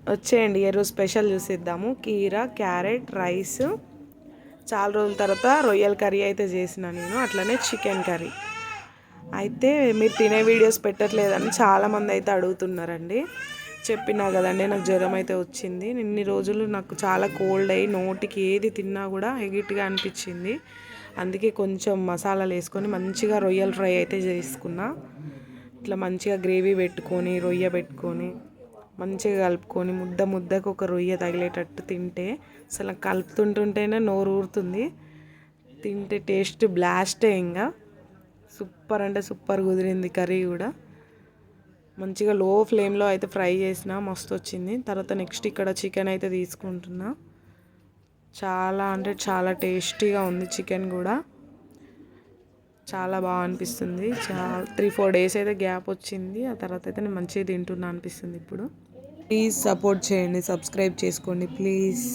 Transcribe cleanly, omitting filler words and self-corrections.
వచ్చేయండి ఈరోజు స్పెషల్ చూసిద్దాము. కీరా, క్యారెట్, రైస్. చాలా రోజుల తర్వాత రొయ్యల కర్రీ అయితే చేసిన నేను, అట్లనే చికెన్ కర్రీ. అయితే మీరు తినే వీడియోస్ పెట్టట్లేదని చాలామంది అయితే అడుగుతున్నారండి. చెప్పినా కదండి నాకు జ్వరం అయితే వచ్చింది. ఇన్ని రోజులు నాకు చాలా కోల్డ్ అయ్యి నోటికి ఏది తిన్నా కూడా ఎగిట్గా అనిపించింది. అందుకే కొంచెం మసాలాలు వేసుకొని మంచిగా రొయ్యల ఫ్రై అయితే చేసుకున్నా. ఇట్లా మంచిగా గ్రేవీ పెట్టుకొని రొయ్య పెట్టుకొని మంచిగా కలుపుకొని ముద్దకు ఒక రొయ్య తగిలేటట్టు తింటే అసలు కలుపుతుంటుంటేనే నోరు ఊరుతుంది. తింటే టేస్ట్ బ్లాస్టే. ఇంకా సూపర్ అంటే సూపర్ కుదిరింది కర్రీ కూడా. మంచిగా లో ఫ్లేమ్లో అయితే ఫ్రై చేసిన మస్తు వచ్చింది. తర్వాత నెక్స్ట్ ఇక్కడ చికెన్ అయితే తీసుకుంటున్నా. చాలా అంటే చాలా టేస్టీగా ఉంది చికెన్ కూడా. చాలా బాగా అనిపిస్తుంది. 3-4 డేస్ అయితే గ్యాప్ వచ్చింది. ఆ తర్వాత అయితే నేను మంచిగా తింటున్నా అనిపిస్తుంది ఇప్పుడు. ప్లీజ్ సపోర్ట్ చేయండి, సబ్స్క్రైబ్ చేసుకోండి ప్లీజ్.